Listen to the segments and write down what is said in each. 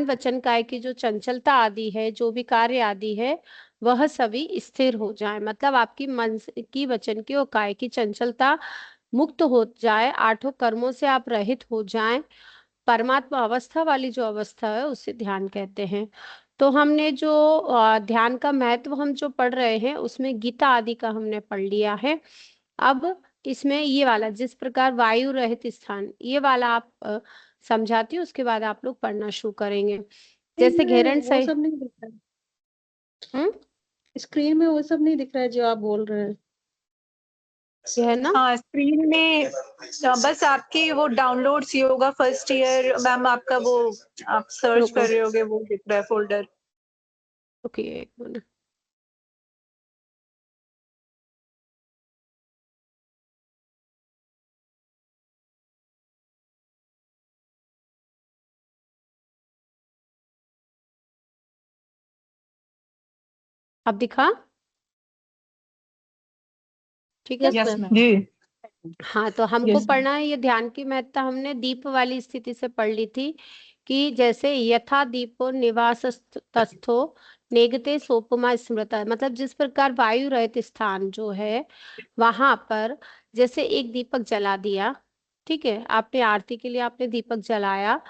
वचन काय की जो चंचलता आदि है, जो भी कार्य आदि है, वह सभी स्थिर हो जाए। मतलब आपकी मन की, वचन की और काय की चंचलता मुक्त हो जाए, आठों कर्मों से आप रहित हो जाएं। परमात्मा अवस्था वाली जो अवस्था है उसे ध्यान कहते हैं। तो हमने जो ध्यान का महत्व हम जो पढ़ रहे हैं उसमें गीता आदि का हमने पढ़ लिया है। अब इसमें ये वाला जिस प्रकार वायु रहित स्थान, ये वाला आप समझाती हो, उसके बाद आप लोग पढ़ना शुरू करेंगे। जैसे स्क्रीन घेरन में वो सही। सब नहीं दिख रहा हम्म। है, स्क्रीन में वो सब नहीं दिख रहा है जो आप बोल रहे हैं। ये है ना। हाँ, स्क्रीन में बस आपकी वो downloads yoga first year ma'am, आपका वो आप सर्च रुको, कर रहे होगे, वो दिख रहा है फोल्डर। ओके, एक मिनट। अब दिखा? ठीक है। Yes ma'am. जी। हाँ, तो हमको यस। पढ़ना है ये ध्यान की महत्ता। हमने दीप वाली स्थिति से पढ़ ली थी कि जैसे यथा दीपो निवास तस्थो नेगते सोपमा स्मृता, मतलब जिस प्रकार वायु रहित स्थान जो है वहां पर जैसे एक दीपक जला दिया, ठीक है, आपने आरती के लिए आपने दीपक जलाया।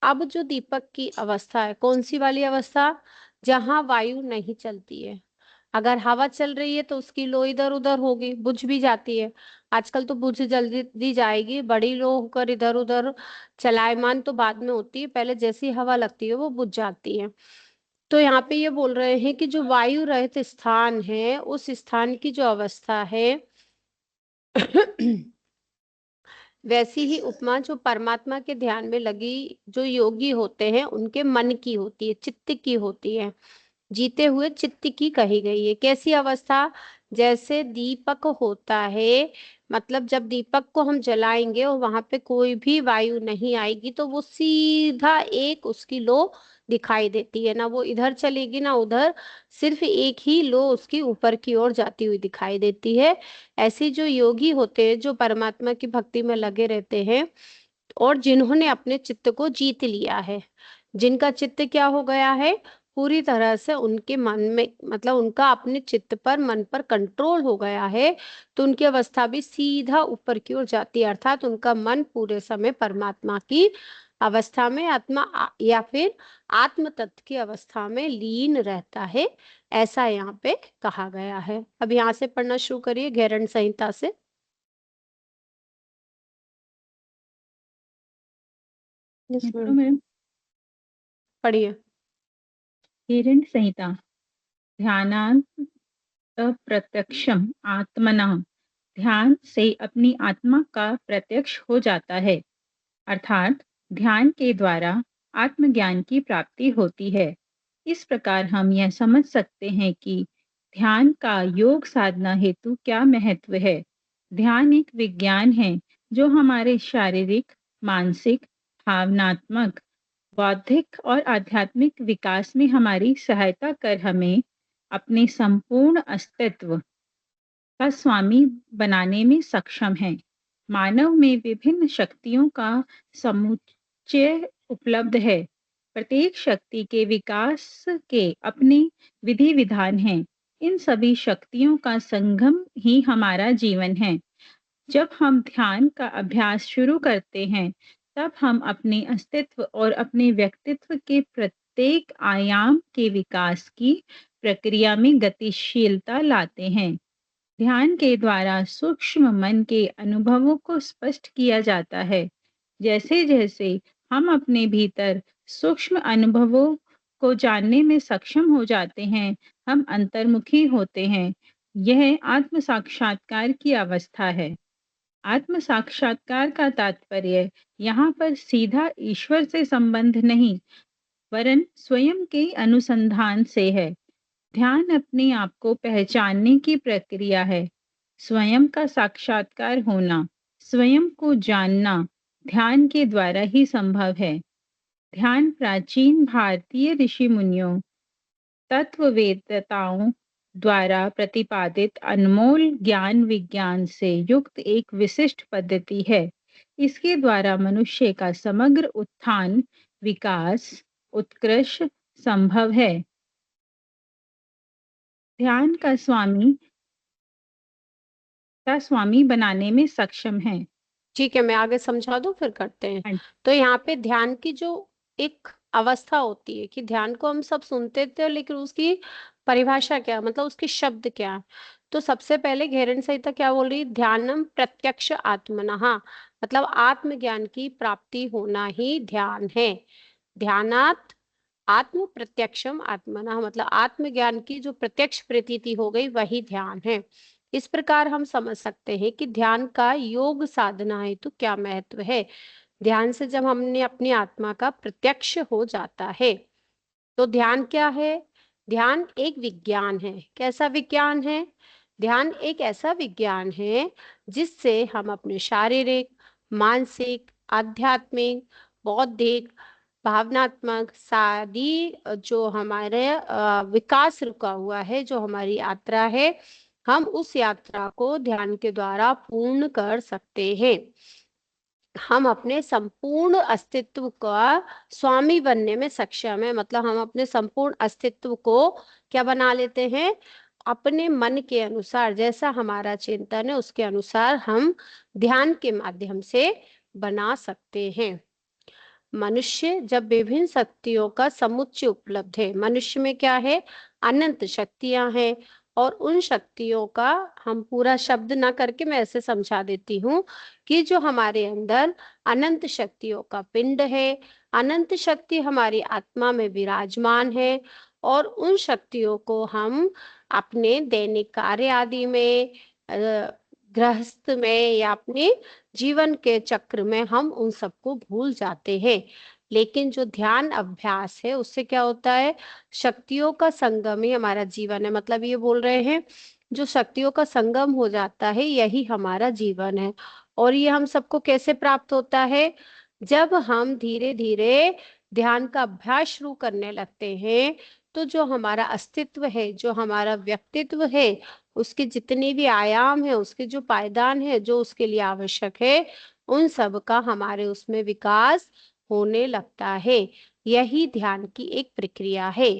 अब जो दीपक की अवस्था है, कौन सी वाली अवस्था? जहां वायु नहीं चलती है। अगर हवा चल रही है तो उसकी लो इधर उधर होगी, बुझ भी जाती है। आजकल तो बुझ जल्दी दी जाएगी, बड़ी लो होकर इधर उधर चलायमान तो बाद में होती है, पहले जैसी हवा लगती है वो बुझ जाती है। तो यहाँ पे ये बोल रहे हैं कि जो वायु रहित स्थान है उस स्थान की जो अवस्था है वैसी ही उपमा जो परमात्मा के ध्यान में लगी जो योगी होते हैं उनके मन की होती है, चित्त की होती है, जीते हुए चित्त की कही गई है। कैसी अवस्था? जैसे दीपक होता है, मतलब जब दीपक को हम जलाएंगे और वहां पे कोई भी वायु नहीं आएगी तो वो सीधा एक उसकी लो दिखाई देती है, ना वो इधर चलेगी ना उधर, सिर्फ एक ही लो उसकी ऊपर की ओर जाती हुई दिखाई देती है। ऐसे जो योगी होते हैं जो परमात्मा की भक्ति में लगे रहते हैं और जिन्होंने अपने चित्त को जीत लिया है, जिनका चित्त क्या हो गया है, पूरी तरह से उनके मन में, मतलब उनका अपने चित्त पर, मन पर कंट्रोल हो गया है, तो उनकी अवस्था भी सीधा ऊपर की ओर जाती है, अर्थात उनका मन पूरे समय परमात्मा की अवस्था में, या फिर आत्म तत्व की अवस्था में लीन रहता है। ऐसा यहाँ पे कहा गया है। अब यहाँ से पढ़ना शुरू करिए घेरन संहिता से। यस तो मैम। मैम, पढ़िए। हिरण संहिता। ध्यानांत अप्रत्यक्षम आत्मना। ध्यान से अपनी आत्मा का प्रत्यक्ष हो जाता है, अर्थात ध्यान के द्वारा आत्मज्ञान की प्राप्ति होती है। इस प्रकार हम यह समझ सकते हैं कि ध्यान का योग साधना हेतु क्या महत्व है। ध्यान एक विज्ञान है जो हमारे शारीरिक, मानसिक, भावनात्मक, बौद्धिक और आध्यात्मिक विकास में हमारी सहायता कर हमें अपने संपूर्ण अस्तित्व का स्वामी बनाने में सक्षम है। मानव में विभिन्न शक्तियों का समुच्चय उपलब्ध है। प्रत्येक शक्ति के विकास के अपने विधि विधान हैं। इन सभी शक्तियों का संगम ही हमारा जीवन है। जब हम ध्यान का अभ्यास शुरू करते हैं तब हम अपने अस्तित्व और अपने व्यक्तित्व के प्रत्येक आयाम के विकास की प्रक्रिया में गतिशीलता लाते हैं। ध्यान के द्वारा सूक्ष्म मन के अनुभवों को स्पष्ट किया जाता है। जैसे जैसे हम अपने भीतर सूक्ष्म अनुभवों को जानने में सक्षम हो जाते हैं, हम अंतर्मुखी होते हैं। यह आत्म साक्षात्कार की अवस्था है। आत्म साक्षात्कार का तात्पर्य यहाँ पर सीधा ईश्वर से संबंध नहीं, वरन स्वयं के अनुसंधान से है। ध्यान अपने आप को पहचानने की प्रक्रिया है। स्वयं का साक्षात्कार होना, स्वयं को जानना ध्यान के द्वारा ही संभव है। ध्यान प्राचीन भारतीय ऋषि मुनियों, तत्ववेत्ताओं द्वारा प्रतिपादित अनमोल ज्ञान विज्ञान से युक्त एक विशिष्ट पद्धति है। इसके द्वारा मनुष्य का समग्र उत्थान, विकास उत्कृष्ट संभव है। ध्यान का स्वामी बनाने में सक्षम है। ठीक है, मैं आगे समझा दूं फिर करते हैं। हाँ, तो यहाँ पे ध्यान की जो एक अवस्था होती है कि ध्यान को हम सब सुनते थे, लेकिन उसकी परिभाषा क्या है, मतलब उसके शब्द क्या है। तो सबसे पहले घेरन संहिता क्या बोल रही है, ध्यानम प्रत्यक्ष आत्मनः, मतलब आत्मज्ञान की प्राप्ति होना ही ध्यान है। ध्यानात आत्म प्रत्यक्षम आत्मना, मतलब आत्मज्ञान की जो प्रत्यक्ष प्रतीति हो गई वही ध्यान है। इस प्रकार हम समझ सकते हैं कि ध्यान का योग साधना है तो क्या महत्व है। ध्यान से जब हमने अपनी आत्मा का प्रत्यक्ष हो जाता है तो ध्यान क्या है। ध्यान एक विज्ञान है। कैसा विज्ञान है। ध्यान एक ऐसा विज्ञान है जिससे हम अपने शारीरिक, मानसिक, आध्यात्मिक, बौद्धिक, भावनात्मक सारी जो हमारे विकास रुका हुआ है, जो हमारी यात्रा है, हम उस यात्रा को ध्यान के द्वारा पूर्ण कर सकते हैं। हम अपने संपूर्ण अस्तित्व का स्वामी बनने में सक्षम है, मतलब हम अपने संपूर्ण अस्तित्व को क्या बना लेते हैं, अपने मन के अनुसार, जैसा हमारा चिंतन है उसके अनुसार हम ध्यान के माध्यम से बना सकते हैं। मनुष्य जब विभिन्न शक्तियों का समुच्चय उपलब्ध है, मनुष्य में क्या है, अनंत शक्तियां हैं, और उन शक्तियों का हम पूरा शब्द ना करके मैं ऐसे समझा देती हूँ कि जो हमारे अंदर अनंत शक्तियों का पिंड है, अनंत शक्ति हमारी आत्मा में विराजमान है, और उन शक्तियों को हम अपने दैनिक कार्य आदि में, गृहस्थ में, या अपने जीवन के चक्र में हम उन सबको भूल जाते हैं। लेकिन जो ध्यान अभ्यास है उससे क्या होता है, शक्तियों का संगम ही हमारा जीवन है, मतलब ये बोल रहे हैं जो शक्तियों का संगम हो जाता है यही हमारा जीवन है। और ये हम सबको कैसे प्राप्त होता है, जब हम धीरे धीरे ध्यान का अभ्यास शुरू करने लगते हैं तो जो हमारा अस्तित्व है, जो हमारा व्यक्तित्व है, उसके जितने भी आयाम है, उसके जो पायदान है, जो उसके लिए आवश्यक है, उन सब का हमारे उसमें विकास होने लगता है। यही ध्यान की एक प्रक्रिया है।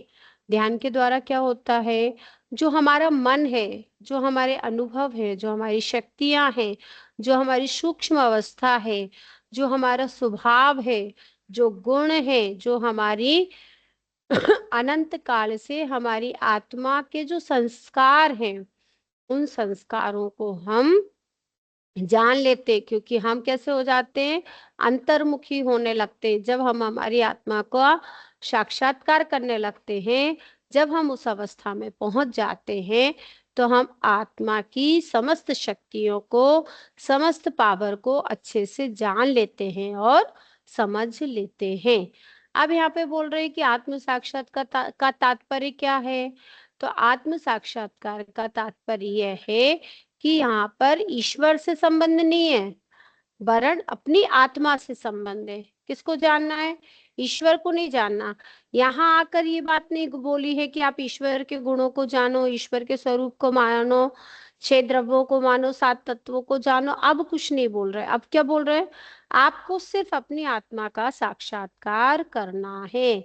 ध्यान के द्वारा क्या होता है, जो हमारा मन है, जो हमारे अनुभव है, जो हमारी शक्तियां हैं, जो हमारी सूक्ष्म अवस्था है, जो हमारा स्वभाव है, जो गुण है, जो हमारी अनंत काल से हमारी आत्मा के जो संस्कार हैं, उन संस्कारों को हम जान लेते, क्योंकि हम कैसे हो जाते हैं, अंतर्मुखी होने लगते हैं। जब हम हमारी आत्मा का साक्षात्कार करने लगते हैं, जब हम उस अवस्था में पहुंच जाते हैं, तो हम आत्मा की समस्त शक्तियों को, समस्त पावर को अच्छे से जान लेते हैं और समझ लेते हैं। अब यहाँ पे बोल रहे हैं कि आत्म साक्षात्कार का तात्पर्य क्या है। तो आत्म साक्षात्कार का तात्पर्य यह है कि यहाँ पर ईश्वर से संबंध नहीं है, वरन अपनी आत्मा से संबंध है। किसको जानना है, ईश्वर को नहीं जानना। यहाँ आकर ये बात नहीं बोली है कि आप ईश्वर के गुणों को जानो, ईश्वर के स्वरूप को मानो, छह द्रव्यों को मानो, सात तत्वों को जानो। अब कुछ नहीं बोल रहे, अब क्या बोल रहे हैं, आपको सिर्फ अपनी आत्मा का साक्षात्कार करना है,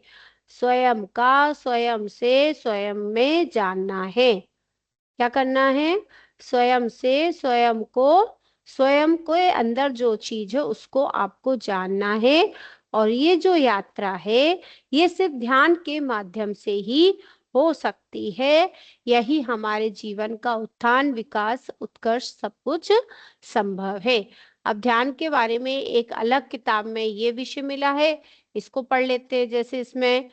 स्वयं का स्वयं से स्वयं में जानना है। क्या करना है, स्वयं से स्वयं को, स्वयं के अंदर जो चीज है उसको आपको जानना है। और ये जो यात्रा है ये सिर्फ ध्यान के माध्यम से ही हो सकती है। यही हमारे जीवन का उत्थान, विकास, उत्कर्ष सब कुछ संभव है। अब ध्यान के बारे में एक अलग किताब में ये विषय मिला है, इसको पढ़ लेते हैं। जैसे इसमें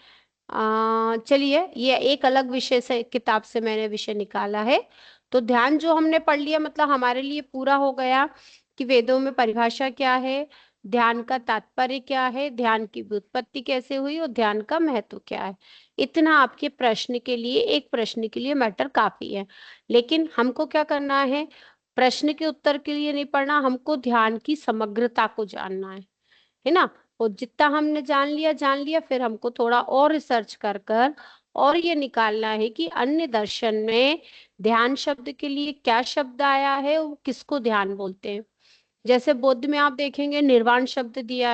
चलिए, ये एक अलग विषय से, किताब से मैंने विषय निकाला है। तो ध्यान जो हमने पढ़ लिया, मतलब हमारे लिए पूरा हो गया कि वेदों में परिभाषा क्या है, ध्यान का तात्पर्य क्या है, ध्यान की व्युत्पत्ति कैसे हुई, और ध्यान का महत्व क्या है। इतना आपके प्रश्न के लिए, एक प्रश्न के लिए मैटर काफी है। लेकिन हमको क्या करना है, प्रश्न के उत्तर के लिए नहीं पढ़ना, हमको ध्यान की समग्रता को जानना है ना। और जितना हमने जान लिया, फिर हमको थोड़ा और रिसर्च कर कर और ये निकालना है कि अन्य दर्शन में ध्यान शब्द के लिए क्या शब्द आया है, वो किसको ध्यान बोलते हैं। जैसे बौद्ध में आप देखेंगे निर्वाण शब्द दिया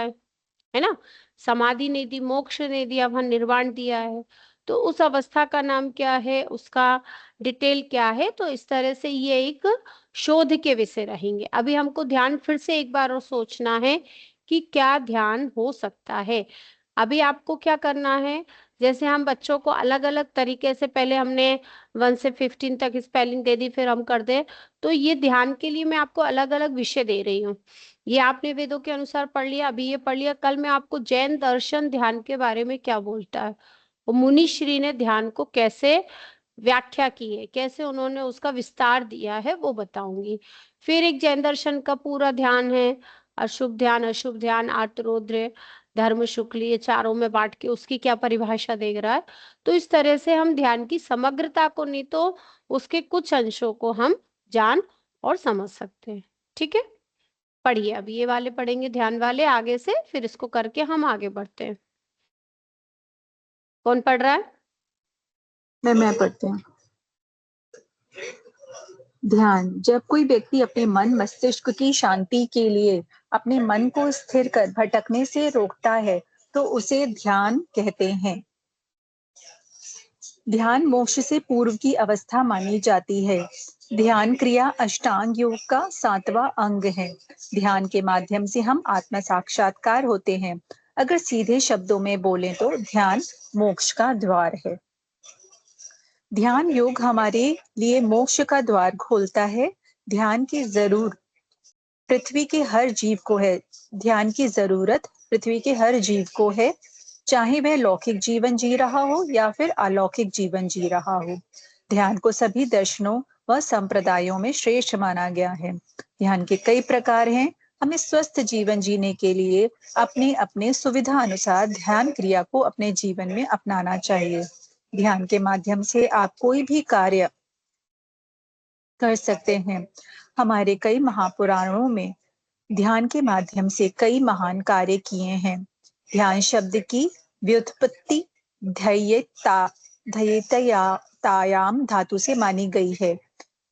है ना। समाधि नहीं दी, मोक्ष नहीं दिया, वहां निर्वाण दिया है। तो उस अवस्था का नाम क्या है, उसका डिटेल क्या है। तो इस तरह से ये एक शोध के विषय रहेंगे। अभी हमको ध्यान फिर से एक बार और सोचना है कि क्या ध्यान हो सकता है। अभी आपको क्या करना है, जैसे हम बच्चों को अलग अलग तरीके से, पहले हमने 1 से 15 तक स्पेलिंग दे दी, फिर हम कर दे, तो ये ध्यान के लिए मैं आपको अलग अलग विषय दे रही हूँ। ये आपने वेदों के अनुसार पढ़ लिया, अभी ये पढ़ लिया, कल मैं आपको जैन दर्शन ध्यान के बारे में क्या बोलता है, वो मुनि श्री ने ध्यान को कैसे व्याख्या की है, कैसे उन्होंने उसका विस्तार दिया है, वो बताऊंगी। फिर एक जैन दर्शन का पूरा ध्यान है, अशुभ ध्यान, अशुभ ध्यान, आर्तरौद्र, धर्म, शुक्ल, ये चारों में बांट के उसकी क्या परिभाषा दे रहा है। तो इस तरह से हम ध्यान की समग्रता को नहीं तो उसके कुछ अंशों को हम जान और समझ सकते हैं। ठीक है, पढ़िए, अभी ये वाले पढ़ेंगे ध्यान वाले आगे से, फिर इसको करके हम आगे बढ़ते हैं। कौन पढ़ रहा है? मैं पढ़ती हूँ। ध्यान। जब कोई व्यक्ति अपने मन मस्तिष्क की शांति के लिए अपने मन को स्थिर कर भटकने से रोकता है तो उसे ध्यान कहते हैं। ध्यान मोक्ष से पूर्व की अवस्था मानी जाती है। ध्यान क्रिया अष्टांग योग का 7वां अंग है। ध्यान के माध्यम से हम आत्म साक्षात्कार होते हैं। अगर सीधे शब्दों में बोलें तो ध्यान मोक्ष का द्वार है। ध्यान योग हमारे लिए मोक्ष का द्वार खोलता है। ध्यान की जरूर पृथ्वी के हर जीव को है। ध्यान की जरूरत पृथ्वी के हर जीव को है, चाहे वह लौकिक जीवन जी रहा हो या फिर अलौकिक जीवन जी रहा हो। ध्यान को सभी दर्शनों व संप्रदायों में श्रेष्ठ माना गया है। ध्यान के कई प्रकार हैं। हमें स्वस्थ जीवन जीने के लिए अपने अपने सुविधा अनुसार ध्यान क्रिया को अपने जीवन में अपनाना चाहिए। ध्यान के माध्यम से आप कोई भी कार्य कर सकते हैं। हमारे कई महापुराणों में ध्यान के माध्यम से कई महान कार्य किए हैं। ध्यान शब्द की व्युत्पत्ति ध्येयतायाम धातु से मानी गई है।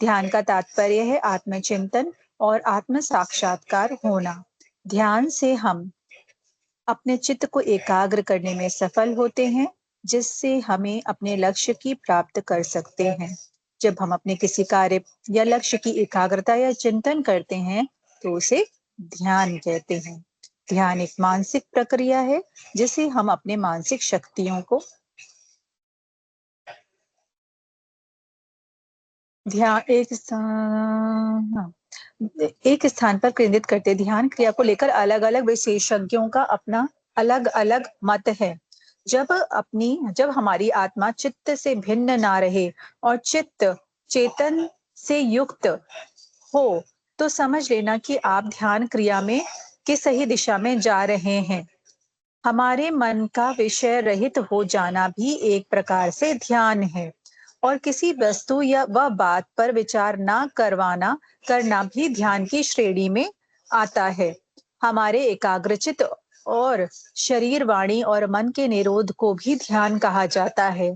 ध्यान का तात्पर्य है आत्मचिंतन और आत्म साक्षात्कार होना। ध्यान से हम अपने चित्त को एकाग्र करने में सफल होते हैं, जिससे हमें अपने लक्ष्य की प्राप्त कर सकते हैं। जब हम अपने किसी कार्य या लक्ष्य की एकाग्रता या चिंतन करते हैं तो उसे ध्यान कहते हैं। ध्यान एक मानसिक प्रक्रिया है जिसे हम अपने मानसिक शक्तियों को एक स्थान पर केंद्रित करते। ध्यान क्रिया को लेकर अलग अलग विशेषज्ञों का अपना अलग अलग मत है। जब हमारी आत्मा चित्त से भिन्न ना रहे और चित्त चेतन से युक्त हो तो समझ लेना कि आप ध्यान क्रिया में की सही दिशा में जा रहे हैं। हमारे मन का विषय रहित हो जाना भी एक प्रकार से ध्यान है और किसी वस्तु या वह बात पर विचार ना करना भी ध्यान की श्रेणी में आता है। हमारे एकाग्रचित और शरीर, वाणी और मन के निरोध को भी ध्यान कहा जाता है।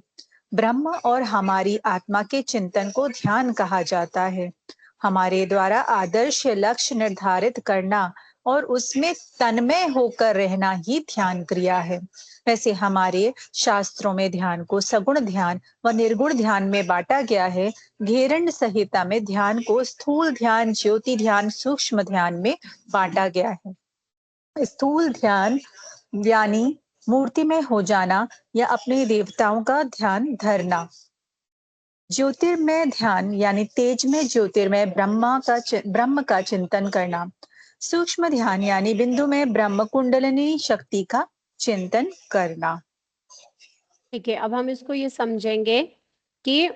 ब्रह्म और हमारी आत्मा के चिंतन को ध्यान कहा जाता है। हमारे द्वारा आदर्श लक्ष्य निर्धारित करना और उसमें तन्मय होकर रहना ही ध्यान क्रिया है। वैसे हमारे शास्त्रों में ध्यान को सगुण ध्यान व निर्गुण ध्यान में बांटा गया है। घेरंड संहिता में ध्यान को स्थूल ध्यान, ज्योति ध्यान, सूक्ष्म ध्यान में बांटा गया है। स्थूल ध्यान यानी मूर्तिमय हो जाना या अपने देवताओं का ध्यान धरना। ज्योतिर्मय ध्यान यानी तेज में ज्योतिर्मय ब्रह्म का चिंतन करना। सूक्ष्म ध्यान यानी बिंदु में ब्रह्म कुंडलिनी शक्ति का चिंतन करना। ठीक है, अब हम इसको ये समझेंगे कि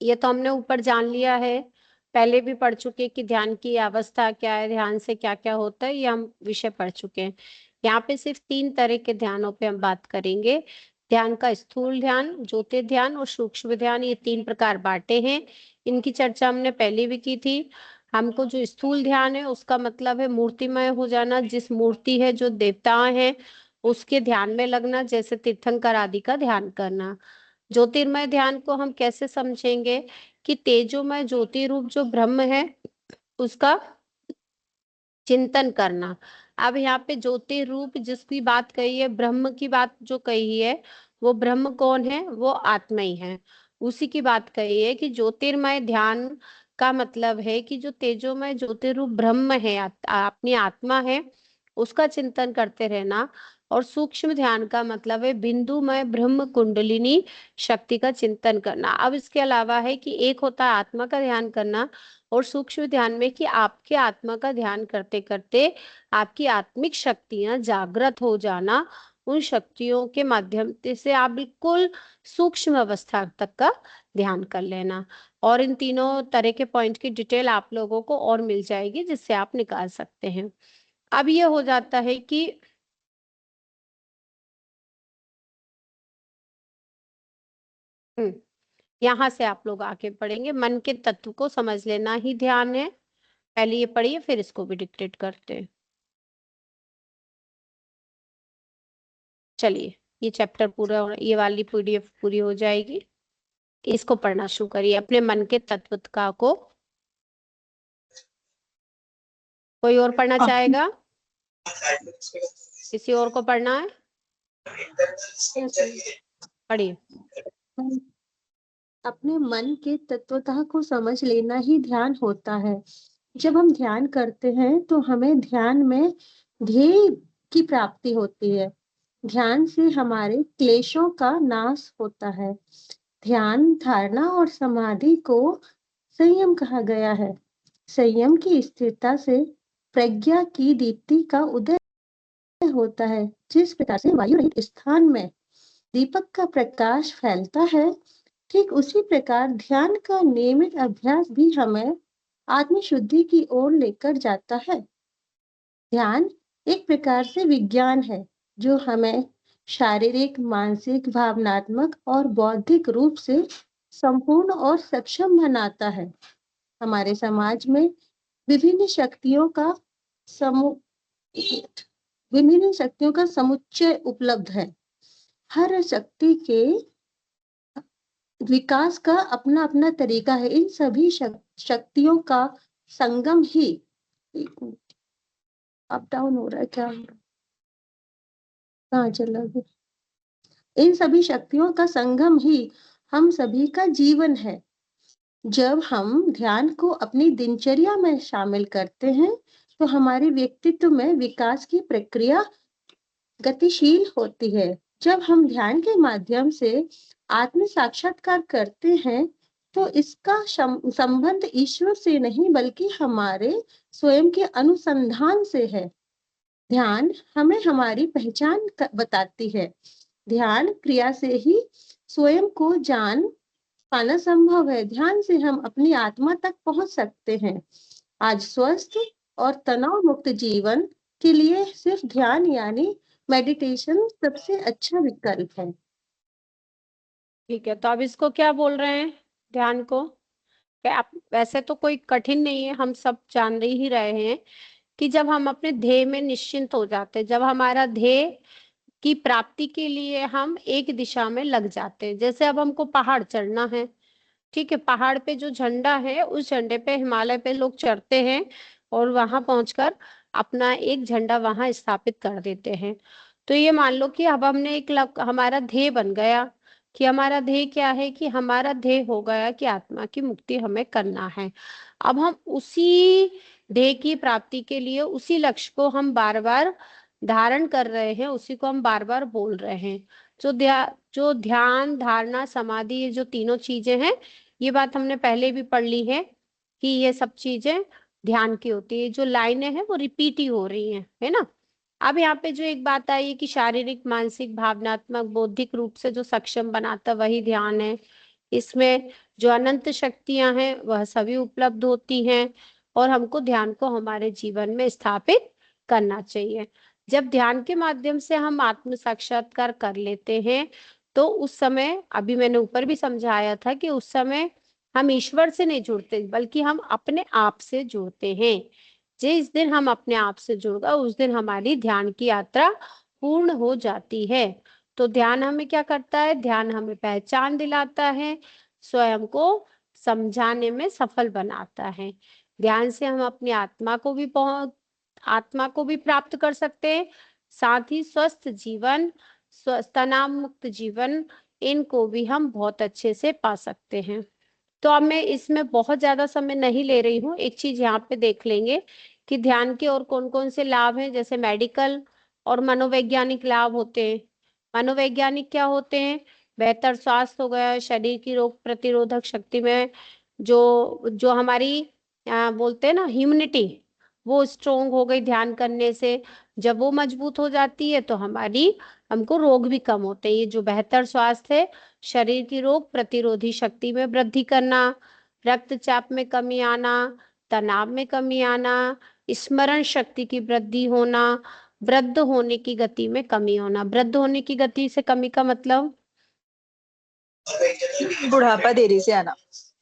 ये तो हमने ऊपर जान लिया है, पहले भी पढ़ चुके कि ध्यान की अवस्था क्या है, ध्यान से क्या क्या होता है, ये हम विषय पढ़ चुके हैं। यहाँ पे सिर्फ 3 तरह के ध्यानों पे हम बात करेंगे। ध्यान का स्थूल ध्यान, ज्योति ध्यान और सूक्ष्म ध्यान, ये 3 प्रकार बांटे हैं। इनकी चर्चा हमने पहले भी की थी। हमको जो स्थूल ध्यान है उसका मतलब है मूर्तिमय हो जाना, जिस मूर्ति है, जो देवता है, उसके ध्यान में लगना, जैसे तीर्थंकर आदि का ध्यान करना। ज्योतिर्मय ध्यान को हम कैसे समझेंगे कि तेजोमय ज्योति रूप जो ब्रह्म है उसका चिंतन करना, अब यहाँ पे ज्योति रूप जिसकी बात कही है, ब्रह्म की बात जो कही है, वो ब्रह्म कौन है? वो आत्मा ही है। उसी की बात कही है कि ज्योतिर्मय ध्यान का मतलब है कि जो तेजोमय ज्योतिरूप ब्रह्म है, अपनी आत्मा है, उसका चिंतन करते रहना। और सूक्ष्म ध्यान का मतलब है बिंदुमय ब्रह्म कुंडलिनी शक्ति का चिंतन करना। अब इसके अलावा है कि एक होता है आत्मा का ध्यान करना, और सूक्ष्म ध्यान में कि आपके आत्मा का ध्यान करते करते आपकी आत्मिक शक्तियां जागृत हो जाना। उन शक्तियों के माध्यम से आप बिल्कुल सूक्ष्म अवस्था तक का ध्यान कर लेना। और इन तीनों तरह के पॉइंट की डिटेल आप लोगों को और मिल जाएगी, जिससे आप निकाल सकते हैं। अब ये हो जाता है कि यहाँ से आप लोग आगे पढ़ेंगे। मन के तत्व को समझ लेना ही ध्यान है। पहले ये पढ़िए, फिर इसको भी डिक्टेट करते हैं। चलिए, ये चैप्टर पूरा, ये वाली पीडीएफ पूरी हो जाएगी। इसको पढ़ना शुरू करिए, अपने मन के तत्व का को। कोई और पढ़ना चाहेगा? किसी और को पढ़ना है? पढ़िए। अपने मन के तत्वतः को समझ लेना ही ध्यान होता है। जब हम ध्यान करते हैं तो हमें ध्यान में ध्येय की प्राप्ति होती है। ध्यान से हमारे क्लेशों का नाश होता है। ध्यान, धारणा और समाधि को संयम कहा गया है। संयम की स्थिरता से प्रज्ञा की दीप्ति का उदय होता है। जिस प्रकार से वायु रहित स्थान में दीपक का प्रकाश फैलता है, ठीक उसी प्रकार ध्यान का नियमित अभ्यास भी हमें आत्मशुद्धि की ओर लेकर जाता है। ध्यान एक प्रकार से विज्ञान है जो हमें शारीरिक, मानसिक, भावनात्मक और बौद्धिक रूप से संपूर्ण और सक्षम बनाता है। हमारे समाज में विभिन्न शक्तियों का समुच्चय उपलब्ध है। हर शक्ति के विकास का अपना अपना तरीका है। इन सभी शक्तियों का संगम ही, अप डाउन हो रहा है क्या? कहाँ चला गया? इन सभी शक्तियों का संगम ही हम सभी का जीवन है। जब हम ध्यान को अपनी दिनचर्या में शामिल करते हैं तो हमारे व्यक्तित्व में विकास की प्रक्रिया गतिशील होती है। जब हम ध्यान के माध्यम से आत्म साक्षात्कार करते हैं तो इसका संबंध ईश्वर से नहीं बल्कि हमारे स्वयं के अनुसंधान से है। ध्यान हमें हमारी पहचान बताती है। ध्यान क्रिया से ही स्वयं को जान पाना संभव है। ध्यान से हम अपनी आत्मा तक पहुंच सकते हैं। आज स्वस्थ और तनाव मुक्त जीवन के लिए सिर्फ ध्यान यानी मेडिटेशन सबसे अच्छा विकल्प है। ठीक है, तो अब इसको क्या बोल रहे हैं? ध्यान को आप, वैसे तो कोई कठिन नहीं है, हम सब जान ही रहे हैं कि जब हम अपने ध्येय में निश्चिंत हो जाते हैं, जब हमारा ध्येय की प्राप्ति के लिए हम एक दिशा में लग जाते हैं। जैसे अब हमको पहाड़ चढ़ना है, ठीक है, पहाड़ पे जो झंडा है, उस झंडे पे हिमालय पे लोग चढ़ते हैं और वहां पहुंचकर अपना एक झंडा वहां स्थापित कर देते हैं। तो ये मान लो कि अब हमने हमारा ध्येय बन गया कि हमारा ध्येय क्या है, कि हमारा ध्येय हो गया कि आत्मा की मुक्ति हमें करना है। अब हम उसी ध्येय की प्राप्ति के लिए उसी लक्ष्य को हम बार बार धारण कर रहे हैं, उसी को हम बार बार बोल रहे हैं। जो ध्यान, धारणा, समाधि, ये जो तीनों चीजें हैं, ये बात हमने पहले भी पढ़ ली है कि ये सब चीजें ध्यान की होती है। जो लाइनें हैं वो रिपीट ही हो रही हैं, है ना। अब यहाँ पे जो एक बात आई है कि शारीरिक, मानसिक, भावनात्मक, बौद्धिक रूप से जो सक्षम बनाता वही ध्यान है। इसमें जो अनंत शक्तियां हैं वह सभी उपलब्ध होती हैं, और हमको ध्यान को हमारे जीवन में स्थापित करना चाहिए। जब ध्यान के माध्यम से हम आत्म साक्षात्कार कर लेते हैं तो उस समय, अभी मैंने ऊपर भी समझाया था कि उस समय हम ईश्वर से नहीं जुड़ते बल्कि हम अपने आप से जुड़ते हैं। जिस दिन हम अपने आप से जुड़ गए उस दिन हमारी ध्यान की यात्रा पूर्ण हो जाती है। तो ध्यान हमें क्या करता है? ध्यान हमें पहचान दिलाता है, स्वयं को समझाने में सफल बनाता है। ध्यान से हम अपनी आत्मा को भी आत्मा को भी प्राप्त कर सकते हैं, साथ ही स्वस्थ जीवन, तनाव मुक्त जीवन, इनको भी हम बहुत अच्छे से पा सकते हैं। तो अब मैं इसमें बहुत ज्यादा समय नहीं ले रही हूँ। एक चीज यहाँ पे देख लेंगे कि ध्यान के और कौन कौन से लाभ हैं। जैसे मेडिकल और मनोवैज्ञानिक लाभ होते हैं। मनोवैज्ञानिक क्या होते हैं? बेहतर स्वास्थ्य हो गया, शरीर की रोग प्रतिरोधक शक्ति में जो जो हमारी बोलते हैं ना इम्यूनिटी, वो स्ट्रोंग हो गई ध्यान करने से। जब वो मजबूत हो जाती है तो हमको रोग भी कम होते हैं। ये जो बेहतर स्वास्थ्य है, शरीर की रोग प्रतिरोधी शक्ति में वृद्धि करना, रक्तचाप में कमी आना, तनाव में कमी आना, स्मरण शक्ति की वृद्धि होना, वृद्ध होने की गति में कमी होना। वृद्ध होने की गति से कमी का मतलब बुढ़ापा देरी से आना।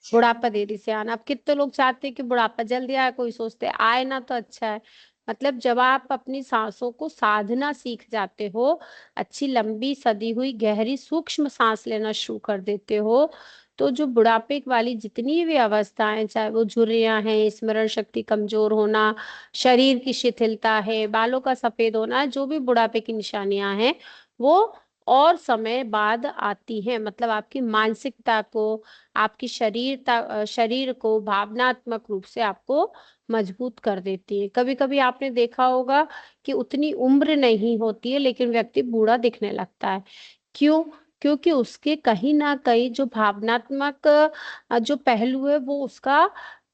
बुढ़ापा देरी से आना। अब कितने लोग चाहते हैं कि बुढ़ापा जल्दी आए, कोई सोचते आए ना तो अच्छा है। मतलब जब आप अपनी सांसों को साधना सीख जाते हो, अच्छी लंबी सदी हुई गहरी सूक्ष्म सांस लेना शुरू कर देते हो, तो जो बुढ़ापे वाली जितनी भी अवस्थाएं, चाहे वो झुर्रियां हैं, स्मरण शक्ति कमजोर होना, शरीर की शिथिलता है, बालों का सफेद होना, जो भी बुढ़ापे की निशानियां हैं, वो और समय बाद आती हैं। मतलब आपकी मानसिकता को, आपकी शरीर को भावनात्मक रूप से आपको मजबूत कर देती है। कभी कभी आपने देखा होगा कि उतनी उम्र नहीं होती है लेकिन व्यक्ति बूढ़ा दिखने लगता है। क्यों? क्योंकि उसके कहीं ना कहीं जो भावनात्मक जो पहलू है वो उसका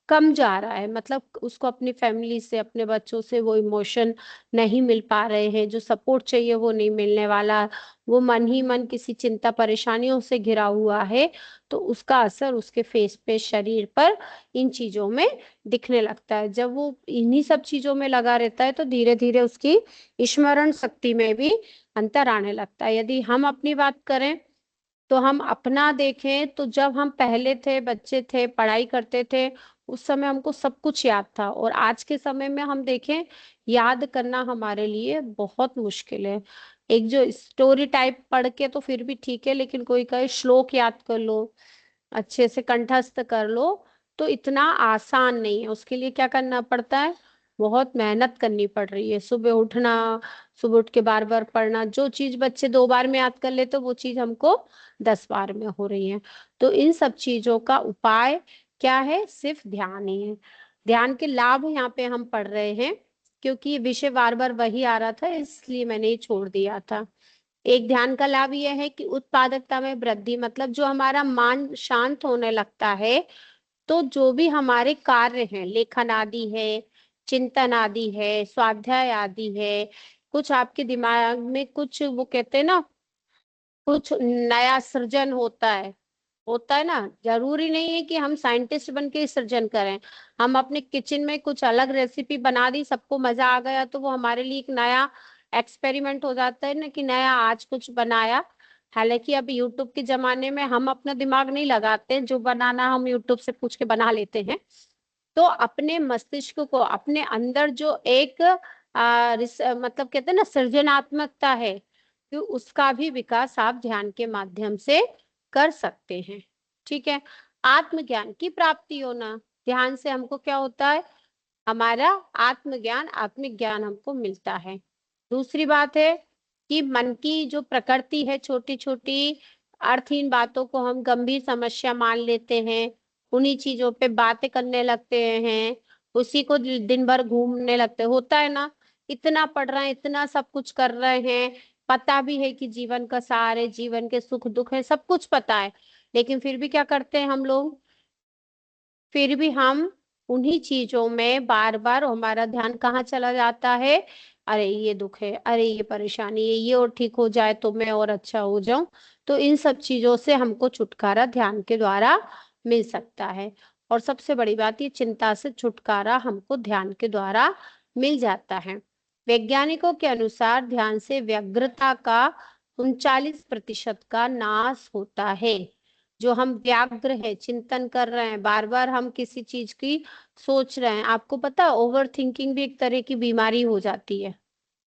कम जा रहा है। मतलब उसको अपनी फैमिली से, अपने बच्चों से वो इमोशन नहीं मिल पा रहे हैं, जो सपोर्ट चाहिए वो नहीं मिलने वाला। वो मन ही मन किसी चिंता परेशानियों से घिरा हुआ है, तो उसका असर उसके फेस पे, शरीर पर, इन चीजों में दिखने लगता है। जब वो इन्हीं सब चीजों में लगा रहता है तो धीरे धीरे उसकी स्मरण शक्ति में भी अंतर आने लगता है। यदि हम अपनी बात करें तो हम अपना देखें तो जब हम पहले थे, बच्चे थे, पढ़ाई करते थे, उस समय हमको सब कुछ याद था। और आज के समय में हम देखें, याद करना हमारे लिए बहुत मुश्किल है। एक जो स्टोरी टाइप पढ़ के तो फिर भी ठीक है, लेकिन कोई कहे श्लोक याद कर लो, अच्छे से कंठस्थ कर लो, तो इतना आसान नहीं है। उसके लिए क्या करना पड़ता है? बहुत मेहनत करनी पड़ रही है। सुबह उठना, सुबह उठ के बार बार पढ़ना। जो चीज बच्चे 2 बार में याद कर लेते वो चीज हमको 10 बार में हो रही है। तो इन सब चीजों का उपाय क्या है? सिर्फ ध्यान ही है। ध्यान के लाभ यहाँ पे हम पढ़ रहे हैं, क्योंकि ये विषय बार बार वही आ रहा था, इसलिए मैंने ये छोड़ दिया था। एक ध्यान का लाभ यह है कि उत्पादकता में वृद्धि। मतलब जो हमारा मन शांत होने लगता है, तो जो भी हमारे कार्य हैं, लेखन आदि है, चिंतन आदि है, स्वाध्याय आदि है, कुछ आपके दिमाग में कुछ वो कहते हैं ना, कुछ नया सृजन होता है ना। जरूरी नहीं है कि हम साइंटिस्ट बन के सृजन करें। हम अपने किचन में कुछ अलग रेसिपी बना दी, सबको मजा आ गया, तो वो हमारे लिए एक नया एक्सपेरिमेंट हो जाता है ना, कि नया आज कुछ बनाया। हालांकि अब यूट्यूब के जमाने में हम अपना दिमाग नहीं लगाते, जो बनाना हम यूट्यूब से पूछ के बना लेते हैं। तो अपने मस्तिष्क को, अपने अंदर जो एक मतलब कहते हैं ना सृजनात्मकता है, तो उसका भी विकास आप ध्यान के माध्यम से कर सकते हैं। ठीक है। आत्मज्ञान की प्राप्ति होना। ध्यान से हमको क्या होता है? हमारा आत्मज्ञान, आत्मिक ज्ञान हमको मिलता है। दूसरी बात है कि मन की जो प्रकृति है, छोटी छोटी अर्थहीन बातों को हम गंभीर समस्या मान लेते हैं, उन्हीं चीजों पे बातें करने लगते हैं, उसी को दिन भर घूमने लगते, होता है ना। इतना पढ़ रहे हैं, इतना सब कुछ कर रहे हैं, पता भी है कि जीवन का सार है, जीवन के सुख दुख है, सब कुछ पता है, लेकिन फिर भी क्या करते हैं हम लोग? फिर भी हम उन्हीं चीजों में बार बार, हमारा ध्यान कहाँ चला जाता है? अरे ये दुख है, अरे ये परेशानी है, ये और ठीक हो जाए तो मैं और अच्छा हो जाऊं। तो इन सब चीजों से हमको छुटकारा ध्यान के द्वारा मिल सकता है। और सबसे बड़ी बात, ये चिंता से छुटकारा हमको ध्यान के द्वारा मिल जाता है। वैज्ञानिकों के अनुसार ध्यान से व्यग्रता का 39% का नाश होता है। जो हम व्याग्र है, चिंतन कर रहे हैं, बार बार हम किसी चीज की सोच रहे हैं। आपको पता है ओवर थिंकिंग भी एक तरह की बीमारी हो जाती है,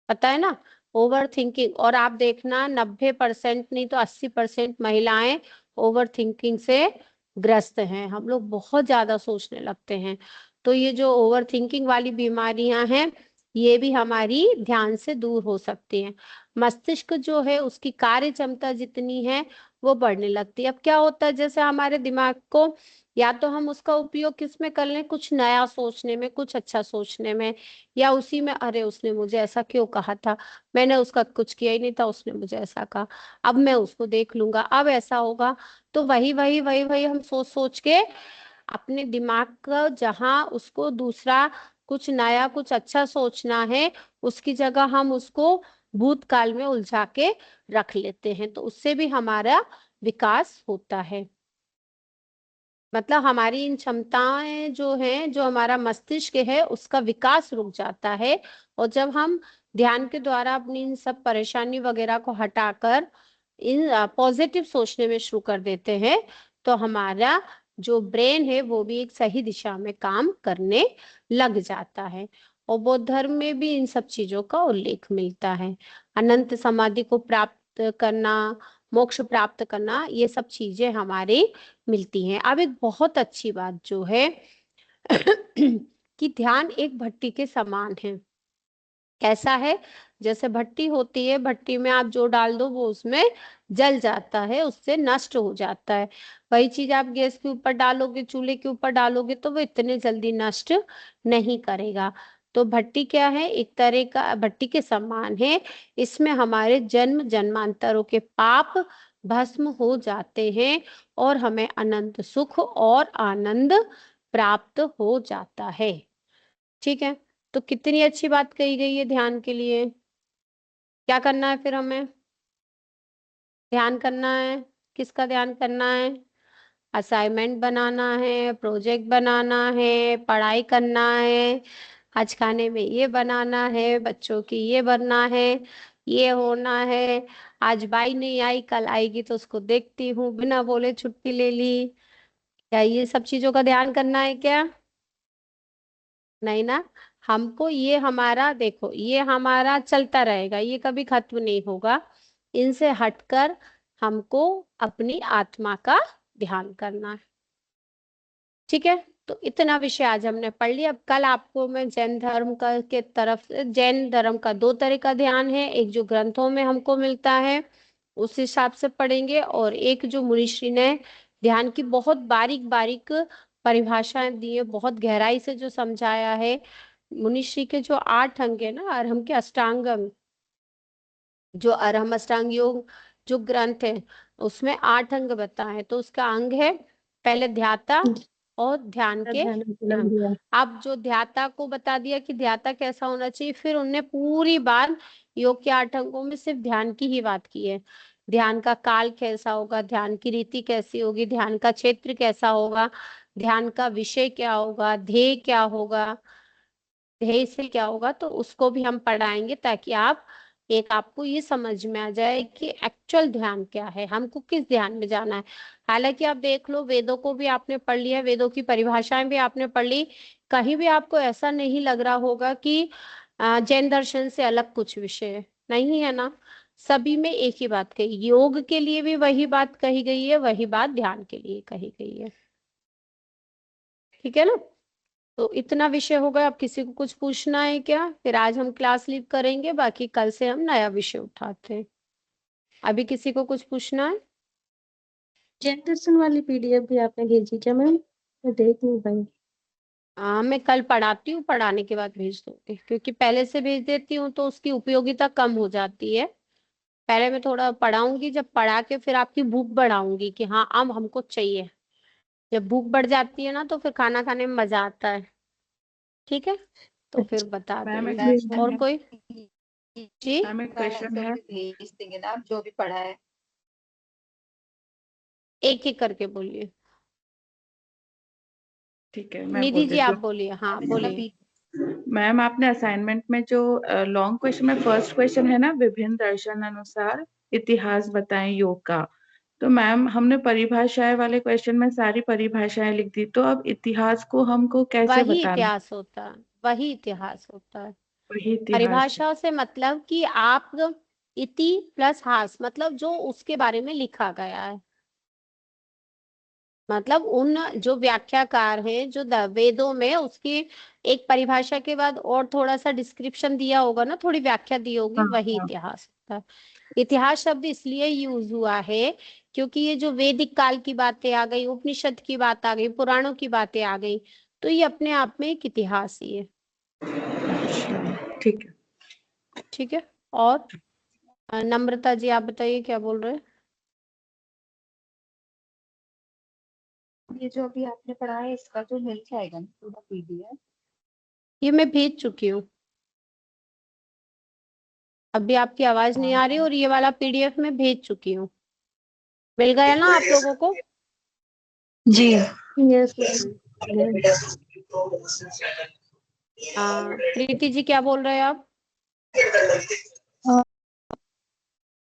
पता है ना? ओवर थिंकिंग, और आप देखना 90% नहीं तो 80% महिलाएं ओवर थिंकिंग से ग्रस्त हैं। हम लोग बहुत ज्यादा सोचने लगते हैं। तो ये जो ओवर थिंकिंग वाली बीमारियां हैं, ये भी हमारी ध्यान से दूर हो सकती है। मस्तिष्क जो है उसकी कार्य क्षमता जितनी है वो बढ़ने लगती है। अब क्या होता है, जैसे हमारे दिमाग को या तो हम उसका उपयोग किस में कर लें, कुछ नया सोचने में, कुछ अच्छा सोचने में, या उसी में अरे उसने मुझे ऐसा क्यों कहा था, मैंने उसका कुछ किया ही नहीं था, उसने मुझे ऐसा कहा, अब मैं उसको देख लूंगा, अब ऐसा होगा। तो वही वही वही वही हम सोच सोच के अपने दिमाग का, जहां उसको दूसरा कुछ नया कुछ अच्छा सोचना है, उसकी जगह हम उसको भूतकाल में उलझा के रख लेते हैं। तो उससे भी हमारा विकास होता है। मतलब हमारी इन क्षमताएं जो हैं, जो हमारा मस्तिष्क है, उसका विकास रुक जाता है। और जब हम ध्यान के द्वारा अपनी इन सब परेशानी वगैरह को हटाकर इन पॉजिटिव सोचने में शुरू कर देते हैं, तो हमारा जो ब्रेन है वो भी एक सही दिशा में काम करने लग जाता है। और बौद्ध धर्म में भी इन सब चीजों का उल्लेख मिलता है। अनंत समाधि को प्राप्त करना, मोक्ष प्राप्त करना, ये सब चीजें हमारी मिलती हैं। अब एक बहुत अच्छी बात जो है कि ध्यान एक भट्टी के समान है। कैसा है? जैसे भट्टी होती है, भट्टी में आप जो डाल दो वो उसमें जल जाता है, उससे नष्ट हो जाता है। वही चीज आप गैस के ऊपर डालोगे, चूल्हे के ऊपर डालोगे, तो वो इतने जल्दी नष्ट नहीं करेगा। तो भट्टी क्या है? एक तरह का भट्टी के समान है। इसमें हमारे जन्म जन्मांतरों के पाप भस्म हो जाते हैं और हमें अनंत सुख और आनंद प्राप्त हो जाता है। ठीक है? तो कितनी अच्छी बात कही गई है ध्यान के लिए। क्या करना है फिर हमें? ध्यान करना है। किसका ध्यान करना है? असाइनमेंट बनाना है, प्रोजेक्ट बनाना है, पढ़ाई करना है, आज खाने में ये बनाना है, बच्चों की ये बनना है, ये होना है। आज बाई नहीं आई, कल आएगी तो उसको देखती हूँ, बिना बोले छुट्टी ले ली। क्या ये सब चीजों का ध्यान करना है क्या? नहीं ना। हमको ये हमारा, देखो ये हमारा चलता रहेगा, ये कभी खत्म नहीं होगा। इनसे हटकर हमको अपनी आत्मा का ध्यान करना है। ठीक है? तो इतना विषय आज हमने पढ़ लिया। अब कल आपको मैं जैन धर्म का के तरफ से, जैन धर्म का दो तरह का ध्यान है, एक जो ग्रंथों में हमको मिलता है उस हिसाब से पढ़ेंगे, और एक जो मुनिश्री ने ध्यान की बहुत बारीक बारीक परिभाषाएं दी है, बहुत गहराई से जो समझाया है। मुनिश्री के जो 8 अंग है ना, अरहम के अष्टांग अंग, जो अरहम अष्टांग योग जो ग्रंथ है उसमें 8 अंग बताए। तो उसका अंग है पहले ध्याता और ध्यान के ध्यान बोल अंग। दिया। अब जो ध्याता को बता दिया कि ध्याता कैसा होना चाहिए, फिर उनने पूरी बात योग के 8 अंगों में सिर्फ ध्यान की ही बात की है। ध्यान का काल कैसा होगा, ध्यान की रीति कैसी होगी, ध्यान का क्षेत्र कैसा होगा, ध्यान का विषय क्या होगा, ध्येय क्या होगा, ध्येय से क्या होगा, तो उसको भी हम पढ़ाएंगे, ताकि आप एक आपको ये समझ में आ जाए कि एक्चुअल ध्यान क्या है, हमको किस ध्यान में जाना है। हालांकि आप देख लो, वेदों को भी आपने पढ़ लिया, वेदों की परिभाषाएं भी आपने पढ़ ली, कहीं भी आपको ऐसा नहीं लग रहा होगा कि जैन दर्शन से अलग कुछ विषय है, नहीं है ना। सभी में एक ही बात कही, योग के लिए भी वही बात कही गई है, वही बात ध्यान के लिए कही गई है। ठीक है ना? तो इतना विषय हो गया। अब किसी को कुछ पूछना है क्या? फिर आज हम क्लास लीव करेंगे, बाकी कल से हम नया विषय उठाते हैं। अभी किसी को कुछ पूछना है? जैन दर्शन वाली पीडीएफ भी आपने भेजी क्या मैम? मैं देख नहीं पाई। मैं कल पढ़ाती हूँ, पढ़ाने के बाद भेज दूंगी, क्योंकि पहले से भेज देती हूँ तो उसकी उपयोगिता कम हो जाती है। पहले मैं थोड़ा पढ़ाऊंगी, जब पढ़ा के फिर आपकी भूख बढ़ाऊंगी कि हाँ अब हमको चाहिए। जब भूख बढ़ जाती है ना, तो फिर खाना खाने में मजा आता है। ठीक है? तो फिर बता मैम एक दूंगी। क्वेश्चन और है। कोई? जी, मैम एक क्वेश्चन है। भेज देंगे ना आप जो भी पढ़ा है। एक एक करके बोलिए। ठीक है, मैं निधि बोल जी देती आप बोलिए, हाँ बोलिए। हूँ। मैम आपने असाइनमेंट में जो लॉन्ग क्वेश्चन में फर्स्ट क्वेश्चन है ना, विभिन्न दर्शन अनुसार इतिहास बताएं योग का। तो मैम हमने परिभाषाएं वाले क्वेश्चन में सारी परिभाषाएं लिख दी, तो अब इतिहास को हमको कैसे वही बताना? इतिहास होता है, वही इतिहास होता है। वही इतिहास है। परिभाषा से मतलब कि आप, इति प्लस हास मतलब जो उसके बारे में लिखा गया है। मतलब उन जो व्याख्याकार हैं जो वेदों में उसकी एक परिभाषा के बाद और थोड़ा सा डिस्क्रिप्शन दिया होगा ना, थोड़ी व्याख्या दी होगी, हाँ वही हाँ इतिहास होता है। इतिहास शब्द इसलिए यूज हुआ है क्योंकि ये जो वैदिक काल की बातें आ गई, उपनिषद की बात आ गई, पुराणों की बातें आ गई, तो ये अपने आप में एक इतिहास ही है। ठीक है। ठीक है। और नम्रता जी आप बताइए क्या बोल रहे हैं। ये जो अभी आपने पढ़ा है इसका जो मिल जाएगा ना पूरा पीडीएफ। ये मैं भेज चुकी हूँ, अभी आपकी आवाज नहीं आ रही, और ये वाला पीडीएफ में भेज चुकी हूँ। मिल गया ना आप लोगों को। जी। यस हम्म, हाँ प्रीति जी क्या बोल रहे हैं आप।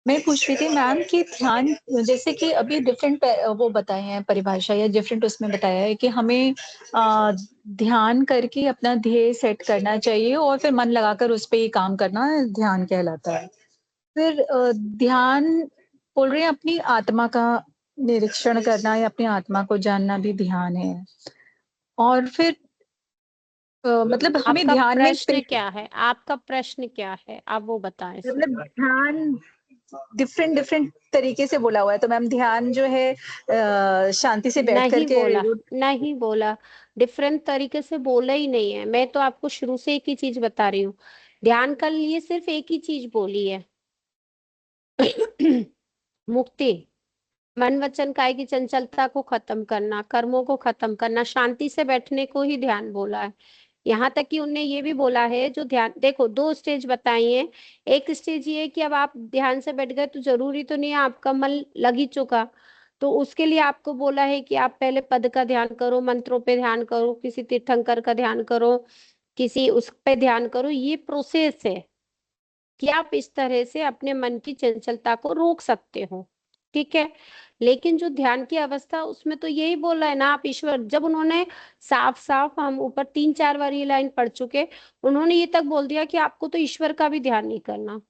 मैं पूछ रही थी मैम कि ध्यान, जैसे कि अभी डिफरेंट वो बताए हैं परिभाषा या डिफरेंट उसमें बताया है कि हमें ध्यान करके अपना ध्येय सेट करना चाहिए और फिर मन लगाकर उस पे ही काम करना ध्यान कहलाता है। फिर ध्यान बोल रहे हैं अपनी आत्मा का निरीक्षण करना या अपनी आत्मा को जानना भी ध्यान है। और फिर मतलब हमें आपका ध्यान में प्रश्न क्या है, आपका प्रश्न क्या है, आप वो बताएं सिर्फ। मतलब ध्यान डिफरेंट डिफरेंट तरीके से बोला हुआ है, तो मैम ध्यान जो है शांति से बैठ नहीं करके। बोला, नहीं बोला, डिफरेंट तरीके से बोला ही नहीं है। मैं तो आपको शुरू से एक ही चीज बता रही हूँ, ध्यान कर लिए सिर्फ एक ही चीज बोली है मुक्ति, मन वचन काया की चंचलता को खत्म करना, कर्मों को खत्म करना, शांति से बैठने को ही ध्यान बोला है। यहाँ तक कि उनने ये भी बोला है जो ध्यान, देखो दो स्टेज बताई है। एक स्टेज ये है कि अब आप ध्यान से बैठ गए तो जरूरी तो नहीं है आपका मन लग ही चुका, तो उसके लिए आपको बोला है कि आप पहले पद का ध्यान करो, मंत्रों पे ध्यान करो, किसी तीर्थंकर का ध्यान करो, किसी उस पे ध्यान करो। ये प्रोसेस है कि आप इस तरह से अपने मन की चंचलता को रोक सकते हो। ठीक है। लेकिन जो ध्यान की अवस्था उसमें तो यही बोला है ना, आप ईश्वर, जब उन्होंने साफ साफ, हम ऊपर 3-4 बार ये लाइन पढ़ चुके, उन्होंने ये तक बोल दिया कि आपको तो ईश्वर का भी ध्यान नहीं करना।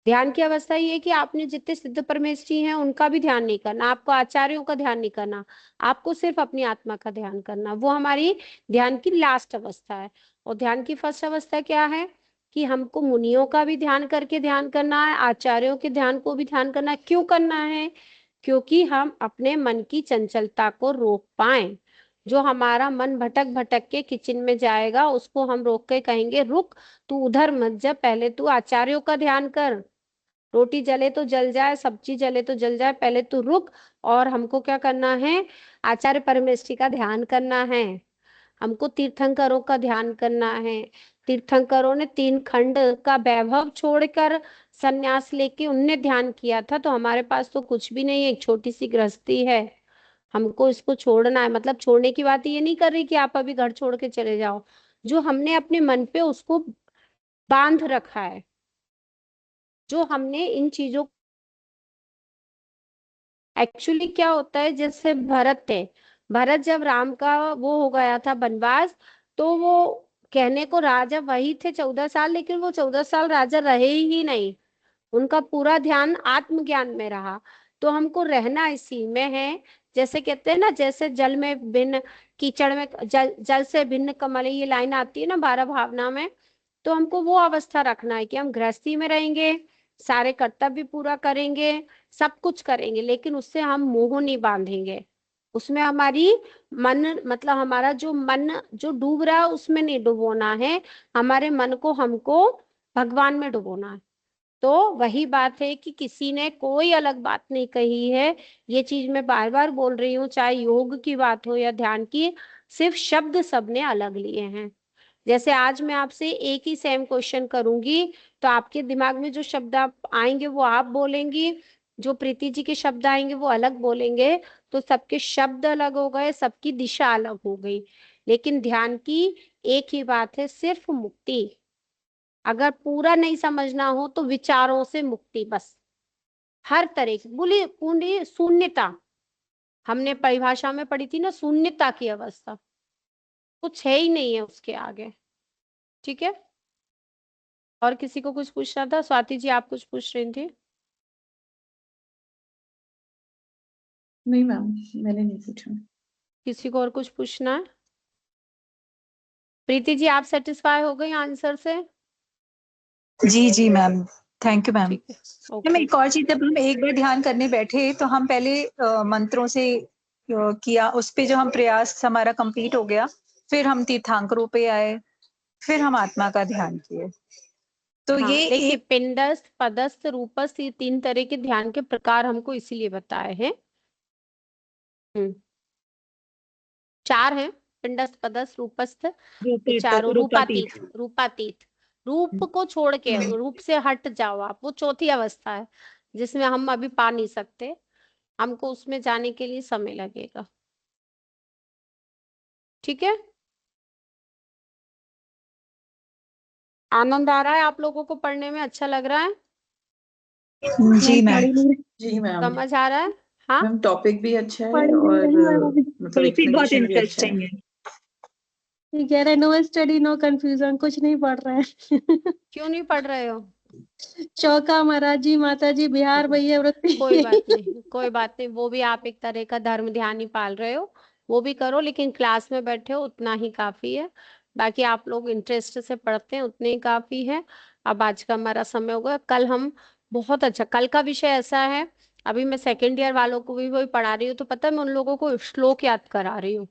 ध्यान की अवस्था ये है कि आपने जितने सिद्ध परमेष्ठी हैं उनका भी ध्यान नहीं करना, आपको आचार्यों का ध्यान नहीं करना, आपको सिर्फ अपनी आत्मा का ध्यान करना। वो हमारी ध्यान की लास्ट अवस्था है। और ध्यान की फर्स्ट अवस्था क्या है कि हमको मुनियों का भी ध्यान करके ध्यान करना है, आचार्यों के ध्यान को भी ध्यान करना है। क्यों करना है? क्योंकि हम अपने मन की चंचलता को रोक पाए। जो हमारा मन भटक भटक के किचन में जाएगा उसको हम रोक के कहेंगे रुक, तू उधर मत जा, पहले तू आचार्यों का ध्यान कर। रोटी जले तो जल जाए, सब्जी जले तो जल जाए, पहले तू रुक। और हमको क्या करना है? आचार्य परमेष्ठी का ध्यान करना है, हमको तीर्थंकरों का ध्यान करना है। तीर्थंकरों ने 3 खंड का वैभव छोड़कर संन्यास लेके उनने ध्यान किया था, तो हमारे पास तो कुछ भी नहीं है, एक छोटी सी गृहस्थी है। हमको इसको छोड़ना है, मतलब छोड़ने की बात ये नहीं कर रही कि आप अभी घर छोड़ के चले जाओ। जो हमने अपने मन पे उसको बांध रखा है, जो हमने इन चीजों, एक्चुअली क्या होता है, जैसे भरत थे, भरत जब राम का वो हो गया था वनवास, तो वो कहने को राजा वही थे 14 साल, लेकिन वो 14 साल राजा रहे ही नहीं, उनका पूरा ध्यान आत्मज्ञान में रहा। तो हमको रहना इसी में है। जैसे कहते हैं ना, जैसे जल में भिन्न, कीचड़ में जल, जल से भिन्न कमल, ये लाइन आती है ना 12 भावना में। तो हमको वो अवस्था रखना है कि हम गृहस्थी में रहेंगे, सारे कर्तव्य पूरा करेंगे, सब कुछ करेंगे, लेकिन उससे हम मोह नहीं बांधेंगे। उसमें हमारी मन, मतलब हमारा जो मन जो डूब रहा है उसमें नहीं डुबोना है, हमारे मन को हमको भगवान में डुबोना है। तो वही बात है कि किसी ने कोई अलग बात नहीं कही है। ये चीज मैं बार बार बोल रही हूँ, चाहे योग की बात हो या ध्यान की, सिर्फ शब्द सबने अलग लिए हैं। जैसे आज मैं आपसे एक ही सेम क्वेश्चन करूंगी, तो आपके दिमाग में जो शब्द आप आएंगे वो आप बोलेंगी, जो प्रीति जी के शब्द आएंगे वो अलग बोलेंगे। तो सबके शब्द अलग हो गए, सबकी दिशा अलग हो गई। लेकिन ध्यान की एक ही बात है, सिर्फ मुक्ति। अगर पूरा नहीं समझना हो तो विचारों से मुक्ति, बस। हर तरह की बोली पूरी शून्यता, हमने परिभाषा में पढ़ी थी ना, शून्यता की अवस्था, कुछ है ही नहीं है उसके आगे। ठीक है। और किसी को कुछ पूछना था? स्वाति जी आप कुछ पूछ रही थी। नहीं मैम, मैंने नहीं पूछा। किसी को और कुछ पूछना है? प्रीति जी, आप सेटिस्फाई हो गई आंसर से? जी जी मैम, थैंक यू मैम। ठीक है, मैम ओके। एक और चीज, जब हम एक बार ध्यान करने बैठे तो हम पहले मंत्रों से किया, उस पे जो हम प्रयास हमारा कंप्लीट हो गया, फिर हम तीर्थंकरों पे आए, फिर हम आत्मा का ध्यान किए। तो हाँ, ये देखिए, एक पिंडस्थ, पदस्थ, रूपस्थ, ये 3 तरह के ध्यान के प्रकार हमको इसीलिए बताए हैं। 4 हैं, पिंडस्थ, पदस्थ, रूपस्थ, ये चारों। रूपातीत, रूपातीत, रूप को छोड़ के, रूप से हट जाओ आप, वो चौथी अवस्था है जिसमें हम अभी पा नहीं सकते, हमको उसमें जाने के लिए समय लगेगा। ठीक है, आनंद आ रहा है आप लोगों को? पढ़ने में अच्छा लग रहा है? जी मैम, जी मैम। समझ आ रहा है? हाँ, मैम टॉपिक भी अच्छा है पढ़ और नहीं रही है। मतलब टॉपिक बहुत एक्सप्लेनेशन भी अच्छा है। इंटरेस्टिंग है। ये कह रहे नो स्टडी नो कंफ्यूजन, कुछ नहीं पढ़ रहे हैं। क्यों नहीं पढ़ रहे हो? चौका महाराज जी, माता जी, बिहार भैया, कोई वृत्ति। बात नहीं, कोई बात नहीं, वो भी आप एक तरह का धर्म ध्यान ही पाल रहे हो, वो भी करो, लेकिन क्लास में बैठे हो उतना ही काफी है। बाकी आप लोग इंटरेस्ट से पढ़ते हैं उतने ही काफी है। अब आज का हमारा समय हो गया, कल हम बहुत अच्छा, कल का विषय ऐसा है, अभी मैं सेकेंड ईयर वालों को भी वही पढ़ा रही हूँ, तो पता है मैं उन लोगों को श्लोक याद करा रही हूँ,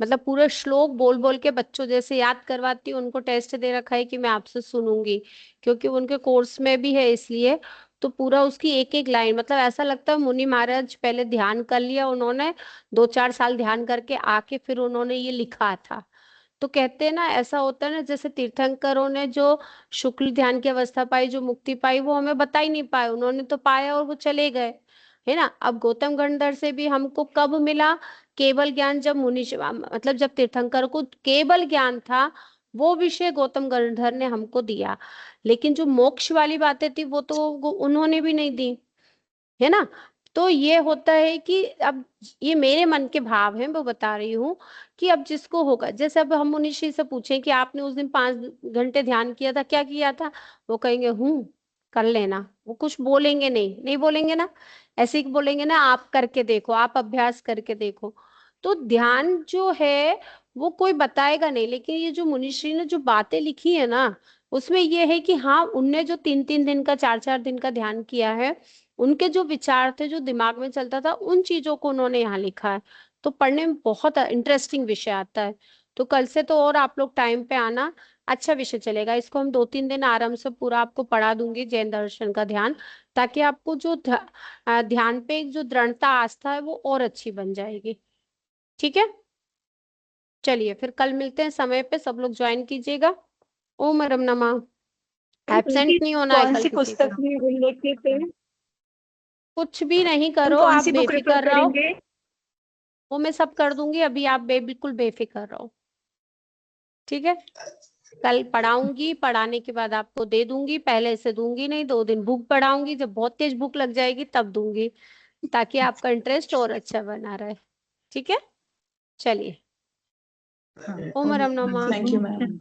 मतलब पूरे श्लोक बोल बोल के बच्चों जैसे याद करवाती हूँ। उनको टेस्ट दे रखा है कि मैं आपसे सुनूंगी, क्योंकि उनके कोर्स में भी है इसलिए। तो पूरा उसकी एक एक लाइन, मतलब ऐसा लगता है मुनि महाराज पहले ध्यान कर लिया उन्होंने, 2-4 साल ध्यान करके आके फिर उन्होंने ये लिखा था। तो कहते हैं ना, ऐसा होता है ना, जैसे तीर्थंकरों ने जो शुक्ल ध्यान की अवस्था पाई, जो मुक्ति पाई, वो हमें बता ही नहीं पाए, उन्होंने तो पाया और वो चले गए, है ना। अब गौतम गंधर्व से भी हमको कब मिला केवल ज्ञान? जब मुनि, मतलब जब तीर्थंकर को केवल ज्ञान था, वो विषय गौतम गंधर्व ने हमको दिया, लेकिन जो मोक्ष वाली बातें थी वो तो उन्होंने भी नहीं दी, है ना। तो ये होता है कि अब ये मेरे मन के भाव हैं, वो बता रही हूँ कि अब जिसको होगा, जैसे अब हम मुनिषी से पूछें कि आपने उस दिन 5 घंटे ध्यान किया था, क्या किया था, वो कहेंगे कर लेना, वो कुछ बोलेंगे नहीं, नहीं बोलेंगे ना, ऐसे ही बोलेंगे ना, आप करके देखो, आप अभ्यास करके देखो। तो ध्यान जो है वो कोई बताएगा नहीं, लेकिन ये जो मुनिश्री ने जो बातें लिखी है ना, उसमें ये है कि हाँ, उनने जो 3-3 दिन का, 4-4 दिन का ध्यान किया है, उनके जो विचार थे, जो दिमाग में चलता था, उन चीजों को उन्होंने यहाँ लिखा है। तो पढ़ने में बहुत इंटरेस्टिंग विषय आता है। तो कल से तो और आप लोग टाइम पे आना, अच्छा विषय चलेगा। इसको हम 2-3 दिन आराम से पूरा आपको पढ़ा दूंगी, जैन दर्शन का ध्यान, ताकि आपको जो ध्यान पे एक जो दृढ़ता, आस्था है, वो और अच्छी बन जाएगी। ठीक है, चलिए फिर कल मिलते हैं समय पे, सब लोग ज्वाइन कीजिएगा। ओम रम नमः। एब्सेंट नहीं होना है कौन कल सी किसी को, पुस्तक में उल्लेखित है? कुछ भी नहीं हम करो, कौन आप सी बुक रेफर बेफिक्र रहो, करेंगे? वो मैं सब कर दूंगी, अभी आप बिल्कुल बेफिक्र रहो। ठीक है, कल पढ़ाऊंगी, पढ़ाने के बाद आपको दे दूंगी, पहले से दूंगी नहीं, 2 दिन भूख पढ़ाऊंगी, जब बहुत तेज भूख लग जाएगी तब दूंगी, ताकि आपका इंटरेस्ट और अच्छा बना रहे। ठीक है, चलिए, हाँ, ओम रम नमः। Thank you ma'am.